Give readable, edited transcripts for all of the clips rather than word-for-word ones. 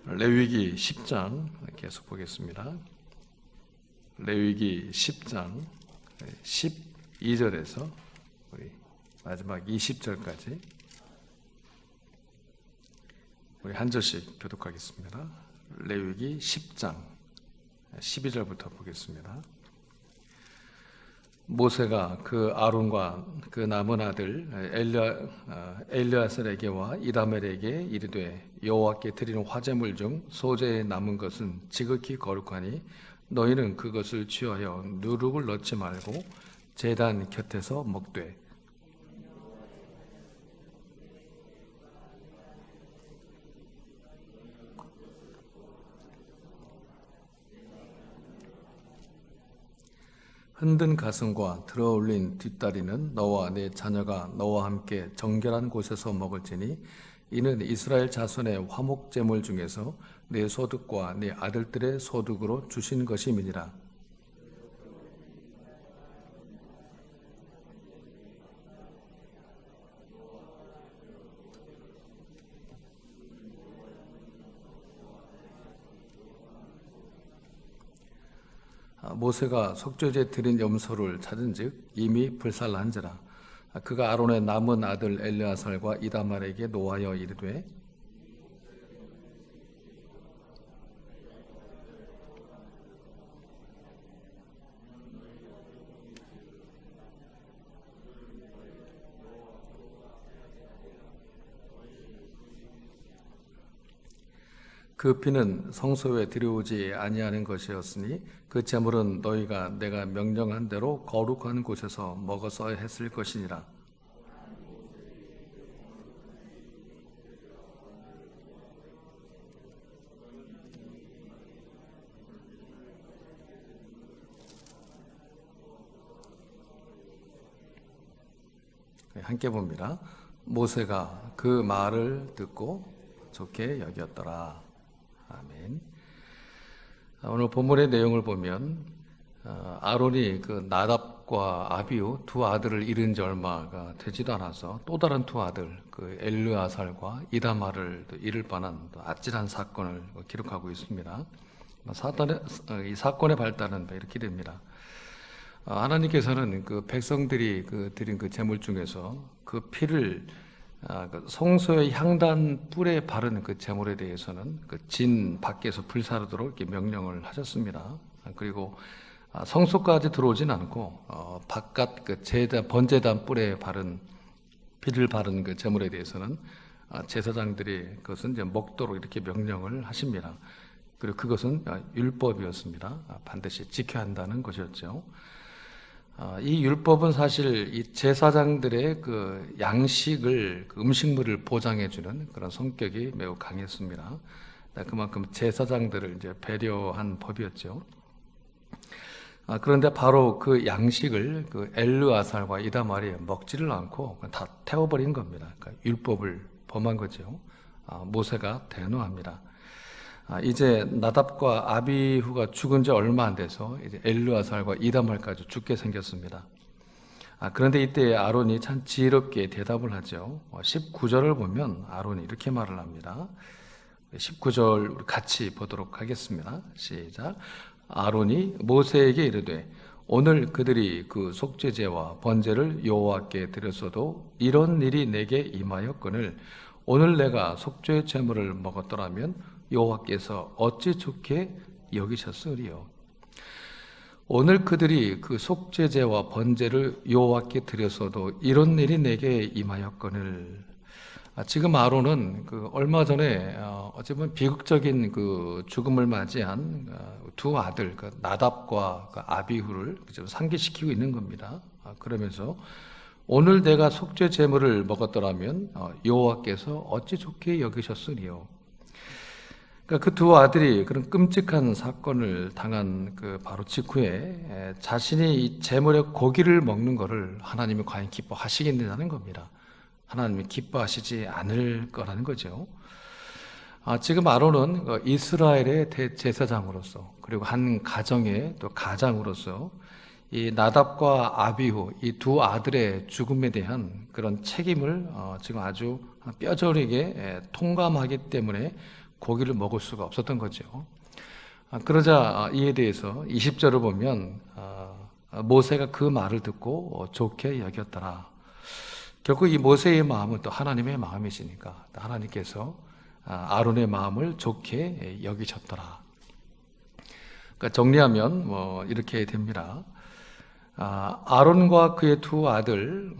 레위기 10장 계속 보겠습니다. 레위기 10장 12절에서 우리 마지막 20절까지 우리 한 절씩 교독하겠습니다. 레위기 10장 12절부터 보겠습니다. 모세가 그 아론과 그 남은 아들 엘르아살에게와 이다멜에게 이르되 여호와께 드리는 화제물 중 소재에 남은 것은 지극히 거룩하니 너희는 그것을 취하여 누룩을 넣지 말고 제단 곁에서 먹되 흔든 가슴과 들어올린 뒷다리는 너와 네 자녀가 너와 함께 정결한 곳에서 먹을지니 이는 이스라엘 자손의 화목 제물 중에서 네 소득과 네 아들들의 소득으로 주신 것임이니라. 모세가 속죄제 드린 염소를 찾은즉 이미 불살난지라. 그가 아론의 남은 아들 엘르아살과 이다말에게 노하여 이르되 그 피는 성소에 들여오지 아니하는 것이었으니 그 제물은 너희가 내가 명령한 대로 거룩한 곳에서 먹어서 했을 것이니라. 함께 봅니다. 모세가 그 말을 듣고 좋게 여겼더라. 아멘. 오늘 본문의 내용을 보면 아론이 그 나답과 아비후 두 아들을 잃은 지 얼마가 되지도 않아서 또 다른 두 아들 그 엘르아살과 이다말을 잃을 뻔한 아찔한 사건을 기록하고 있습니다. 이 사건의 발단은 이렇게 됩니다. 하나님께서는 그 백성들이 드린 그 제물 중에서 그 피를 성소의 향단 뿔에 바른 그 제물에 대해서는 그 진 밖에서 불사르도록 이렇게 명령을 하셨습니다. 그리고 성소까지 들어오진 않고 바깥 그 번제단 뿔에 바른 피를 바른 그 제물에 대해서는 제사장들이 그것은 이제 먹도록 이렇게 명령을 하십니다. 그리고 그것은 율법이었습니다. 반드시 지켜야 한다는 것이었죠. 이 율법은 사실 이 제사장들의 그 양식을, 그 음식물을 보장해주는 그런 성격이 매우 강했습니다. 그만큼 제사장들을 이제 배려한 법이었죠. 그런데 바로 그 양식을 그 엘르아살과 이다말이 먹지를 않고 다 태워버린 겁니다. 그러니까 율법을 범한 거죠. 모세가 대노합니다. 이제 나답과 아비후가 죽은 지 얼마 안 돼서 이제 엘르아살과 이다말까지 죽게 생겼습니다. 그런데 이때 아론이 참 지혜롭게 대답을 하죠. 19절을 보면 아론이 이렇게 말을 합니다. 19절 우리 같이 보도록 하겠습니다. 시작. 아론이 모세에게 이르되 오늘 그들이 그 속죄제와 번제를 여호와께 드렸어도 이런 일이 내게 임하였거늘 오늘 내가 속죄 제물을 먹었더라면 여호와께서 어찌 좋게 여기셨으리요. 오늘 그들이 그 속죄제와 번제를 여호와께 드렸어도 이런 일이 내게 임하였거늘. 지금 아론은 그 얼마 전에 어찌 보면 비극적인 그 죽음을 맞이한 두 아들 그 나답과 그 아비후를 상기시키고 있는 겁니다. 그러면서 오늘 내가 속죄 제물을 먹었더라면 여호와께서 어찌 좋게 여기셨으리요. 그러니까 그 두 아들이 그런 끔찍한 사건을 당한 그 바로 직후에 자신이 이 제물의 고기를 먹는 것을 하나님이 과연 기뻐하시겠느냐는 겁니다. 하나님이 기뻐하시지 않을 거라는 거죠. 지금 아론은 이스라엘의 대제사장으로서 그리고 한 가정의 또 가장으로서 이 나답과 아비후 이 두 아들의 죽음에 대한 그런 책임을 지금 아주 뼈저리게 통감하기 때문에 고기를 먹을 수가 없었던 거죠. 그러자 이에 대해서 20절을 보면 모세가 그 말을 듣고 좋게 여겼더라. 결국 이 모세의 마음은 또 하나님의 마음이시니까 하나님께서 아론의 마음을 좋게 여기셨더라. 그러니까 정리하면 이렇게 됩니다. 아론과 그의 두 아들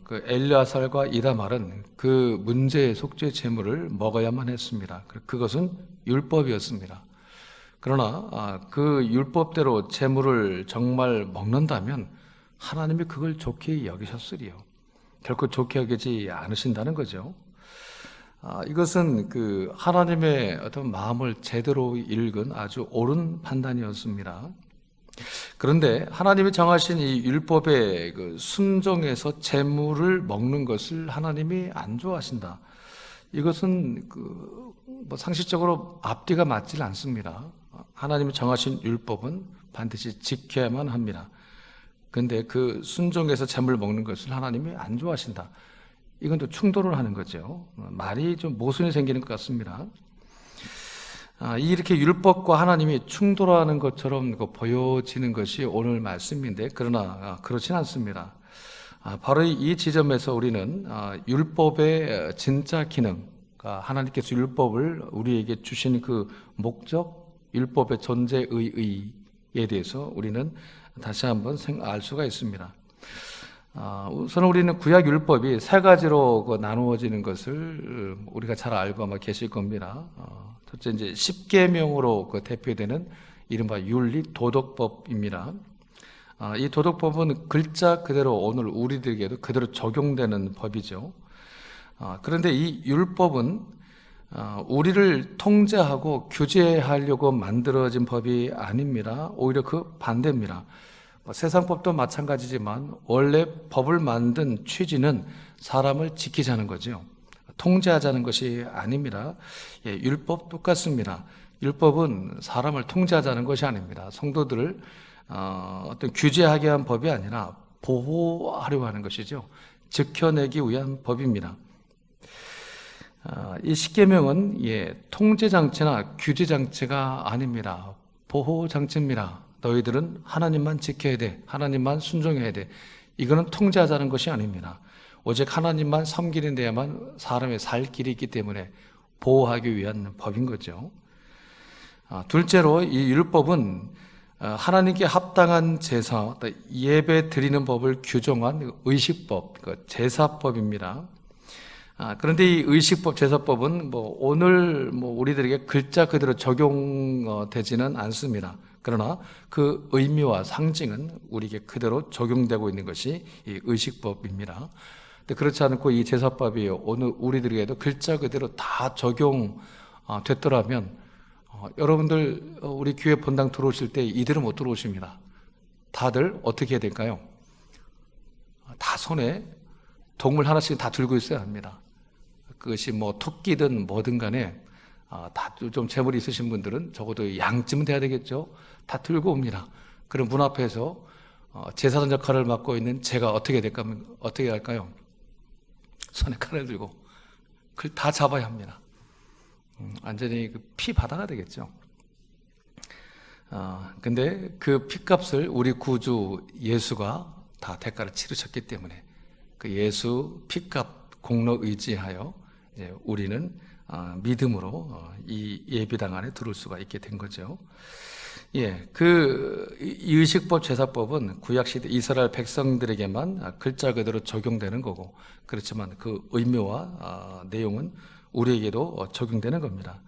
그 엘르아살과 이다말은 그 문제의 속죄 제물을 먹어야만 했습니다. 그것은 율법이었습니다. 그러나 그 율법대로 제물을 정말 먹는다면 하나님이 그걸 좋게 여기셨으리요. 결코 좋게 여기지 않으신다는 거죠. 이것은 그 하나님의 어떤 마음을 제대로 읽은 아주 옳은 판단이었습니다. 그런데 하나님이 정하신 이 율법의 그 순종에서 제물을 먹는 것을 하나님이 안 좋아하신다. 이것은 상식적으로 앞뒤가 맞질 않습니다. 하나님이 정하신 율법은 반드시 지켜야만 합니다. 그런데 그 순종에서 제물 먹는 것을 하나님이 안 좋아하신다. 이건 또 충돌을 하는 거죠. 말이 좀 모순이 생기는 것 같습니다. 이렇게 율법과 하나님이 충돌하는 것처럼 보여지는 것이 오늘 말씀인데, 그러나 그렇진 않습니다. 바로 이 지점에서 우리는 율법의 진짜 기능, 하나님께서 율법을 우리에게 주신 그 목적, 율법의 존재의 의의에 대해서 우리는 다시 한번 알 수가 있습니다. 우선 우리는 구약 율법이 세 가지로 나누어지는 것을 우리가 잘 알고 아마 계실 겁니다. 첫째, 이제 십계명으로 대표되는 이른바 윤리 도덕법입니다. 이 도덕법은 글자 그대로 오늘 우리들에게도 그대로 적용되는 법이죠. 그런데 이 율법은 우리를 통제하고 규제하려고 만들어진 법이 아닙니다. 오히려 그 반대입니다. 세상 법도 마찬가지지만 원래 법을 만든 취지는 사람을 지키자는 거죠. 통제하자는 것이 아닙니다. 율법 똑같습니다. 율법은 사람을 통제하자는 것이 아닙니다. 성도들을 어떤 규제하게 한 법이 아니라 보호하려고 하는 것이죠. 지켜내기 위한 법입니다. 이 십계명은 통제장치나 규제장치가 아닙니다. 보호장치입니다. 너희들은 하나님만 지켜야 돼. 하나님만 순종해야 돼. 이거는 통제하자는 것이 아닙니다. 오직 하나님만 섬기는 데야만 사람의 살 길이 있기 때문에 보호하기 위한 법인 거죠. 둘째로 이 율법은 하나님께 합당한 제사, 예배 드리는 법을 규정한 의식법, 제사법입니다. 그런데 이 의식법, 제사법은 오늘 우리들에게 글자 그대로 적용되지는 않습니다. 그러나 그 의미와 상징은 우리에게 그대로 적용되고 있는 것이 이 의식법입니다. 근데 그렇지 않고 이 제사법이 오늘 우리들에게도 글자 그대로 다 적용됐더라면 여러분들 우리 교회 본당 들어오실 때 이대로 못 들어오십니다. 다들 어떻게 해야 될까요? 다 손에 동물 하나씩 다 들고 있어야 합니다. 그것이 토끼든 뭐든 간에 다 좀 재물이 있으신 분들은 적어도 양쯤은 돼야 되겠죠. 다 들고 옵니다. 그럼 문 앞에서 제사장 역할을 맡고 있는 제가 어떻게 할까요? 손에 칼을 들고 그걸 다 잡아야 합니다. 완전히 피 바다가 되겠죠. 근데 그 피값을 우리 구주 예수가 다 대가를 치르셨기 때문에 그 예수 피값 공로 의지하여 이제 우리는 믿음으로 이 예배당 안에 들어올 수가 있게 된 거죠. 이 의식법, 제사법은 구약시대 이스라엘 백성들에게만 글자 그대로 적용되는 거고, 그렇지만 그 의미와 내용은 우리에게도 적용되는 겁니다.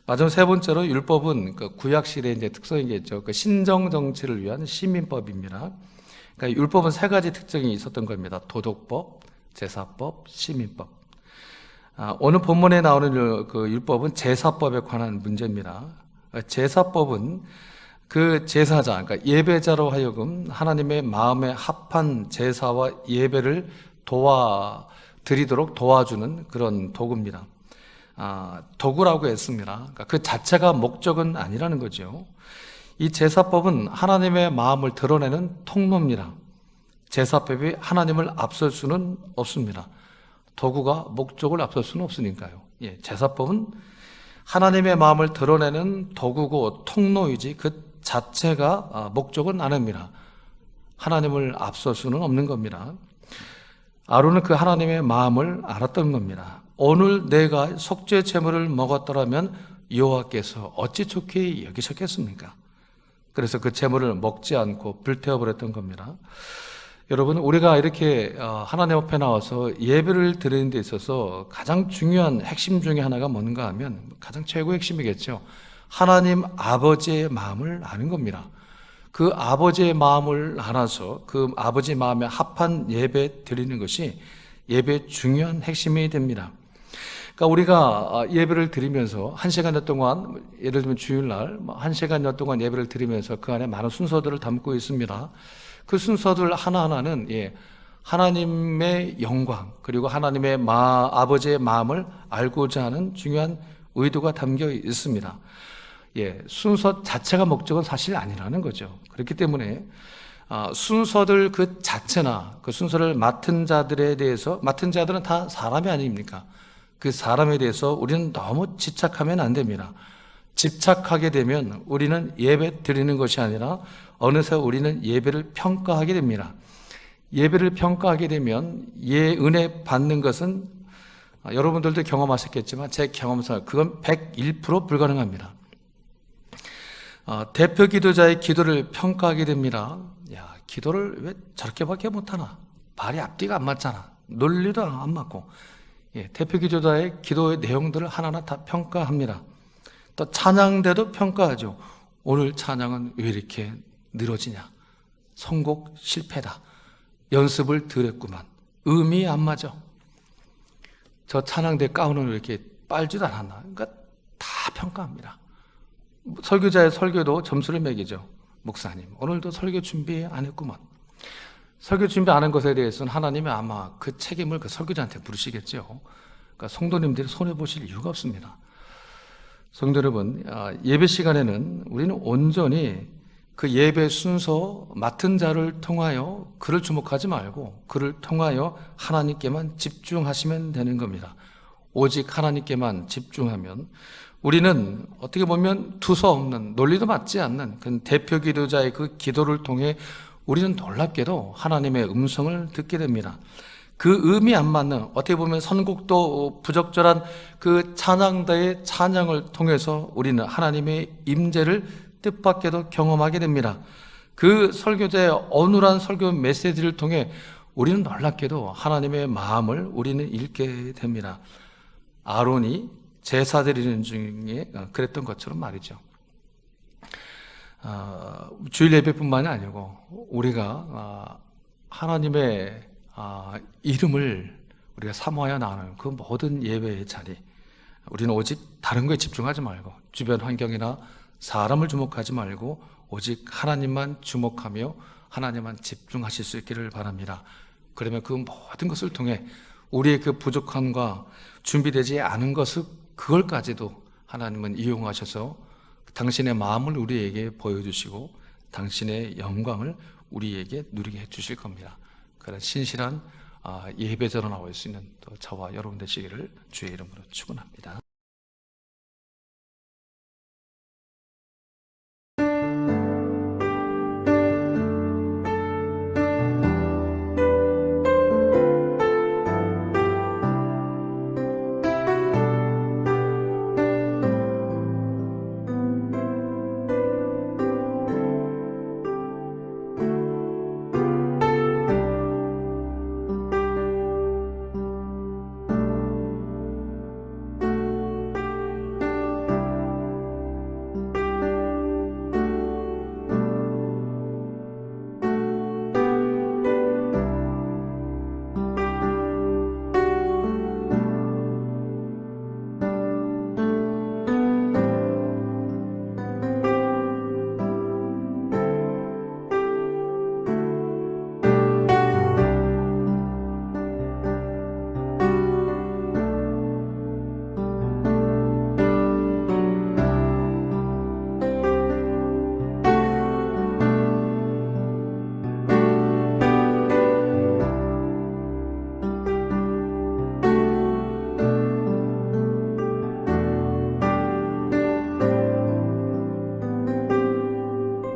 마지막 세 번째로 율법은 구약시대의 이제 특성이겠죠. 신정 정치를 위한 시민법입니다. 그러니까 율법은 세 가지 특징이 있었던 겁니다. 도덕법, 제사법, 시민법. 오늘 본문에 나오는 그 율법은 제사법에 관한 문제입니다. 제사법은 그 제사자, 그러니까 예배자로 하여금 하나님의 마음에 합한 제사와 예배를 드리도록 도와주는 그런 도구입니다. 도구라고 했습니다. 그러니까 그 자체가 목적은 아니라는 거죠. 이 제사법은 하나님의 마음을 드러내는 통로입니다. 제사법이 하나님을 앞설 수는 없습니다. 도구가 목적을 앞설 수는 없으니까요. 제사법은 하나님의 마음을 드러내는 도구고 통로이지 그 자체가 목적은 아닙니다. 하나님을 앞설 수는 없는 겁니다. 아론은 그 하나님의 마음을 알았던 겁니다. 오늘 내가 속죄 제물을 먹었더라면 여호와께서 어찌 좋게 여기셨겠습니까? 그래서 그 제물을 먹지 않고 불태워버렸던 겁니다. 여러분, 우리가 이렇게 하나님 앞에 나와서 예배를 드리는 데 있어서 가장 중요한 핵심 중에 하나가 뭔가 하면 가장 최고의 핵심이겠죠. 하나님 아버지의 마음을 아는 겁니다. 그 아버지의 마음을 알아서 그 아버지 마음에 합한 예배 드리는 것이 예배의 중요한 핵심이 됩니다. 그러니까 우리가 예배를 드리면서 1시간여 동안, 예를 들면 주일날 1시간여 동안 예배를 드리면서 그 안에 많은 순서들을 담고 있습니다. 그 순서들 하나하나는 하나님의 영광, 그리고 하나님의 아버지의 마음을 알고자 하는 중요한 의도가 담겨 있습니다. 순서 자체가 목적은 사실 아니라는 거죠. 그렇기 때문에 순서들 그 자체나 그 순서를 맡은 자들에 대해서, 맡은 자들은 다 사람이 아닙니까? 그 사람에 대해서 우리는 너무 집착하면 안 됩니다. 집착하게 되면 우리는 예배 드리는 것이 아니라 어느새 우리는 예배를 평가하게 됩니다. 예배를 평가하게 되면 은혜 받는 것은 여러분들도 경험하셨겠지만 제 경험상 그건 101% 불가능합니다. 대표 기도자의 기도를 평가하게 됩니다. 기도를 왜 저렇게밖에 못하나? 발이 앞뒤가 안 맞잖아. 논리도 안 맞고. 대표 기도자의 기도의 내용들을 하나하나 다 평가합니다. 또 찬양대도 평가하죠. 오늘 찬양은 왜 이렇게 늘어지냐? 선곡 실패다. 연습을 드렸구만. 음이 안 맞아. 저 찬양대 가운을 왜 이렇게 빨지도 않았나? 그러니까 다 평가합니다. 설교자의 설교도 점수를 매기죠. 목사님, 오늘도 설교 준비 안 했구만. 설교 준비 안 한 것에 대해서는 하나님이 아마 그 책임을 그 설교자한테 물으시겠죠. 그러니까 성도님들이 손해보실 이유가 없습니다. 성도 여러분, 예배 시간에는 우리는 온전히 그 예배 순서 맡은 자를 통하여 그를 주목하지 말고 그를 통하여 하나님께만 집중하시면 되는 겁니다. 오직 하나님께만 집중하면 우리는 어떻게 보면 두서없는, 논리도 맞지 않는 그 대표 기도자의 그 기도를 통해 우리는 놀랍게도 하나님의 음성을 듣게 됩니다. 그 음이 안 맞는, 어떻게 보면 선곡도 부적절한 그 찬양대의 찬양을 통해서 우리는 하나님의 임재를 뜻밖에도 경험하게 됩니다. 그 설교자의 어눌한 설교 메시지를 통해 우리는 놀랍게도 하나님의 마음을 우리는 읽게 됩니다. 아론이 제사 드리는 중에 그랬던 것처럼 말이죠. 주일 예배뿐만이 아니고 우리가 하나님의 이름을 우리가 사모하여 나가는 그 모든 예배의 자리, 우리는 오직 다른 거에 집중하지 말고 주변 환경이나 사람을 주목하지 말고 오직 하나님만 주목하며 하나님만 집중하실 수 있기를 바랍니다. 그러면 그 모든 것을 통해 우리의 그 부족함과 준비되지 않은 것을 그걸까지도 하나님은 이용하셔서 당신의 마음을 우리에게 보여주시고 당신의 영광을 우리에게 누리게 해주실 겁니다. 그런 신실한 예배자로 나올 수 있는 또 저와 여러분 되시기를 주의 이름으로 축원합니다.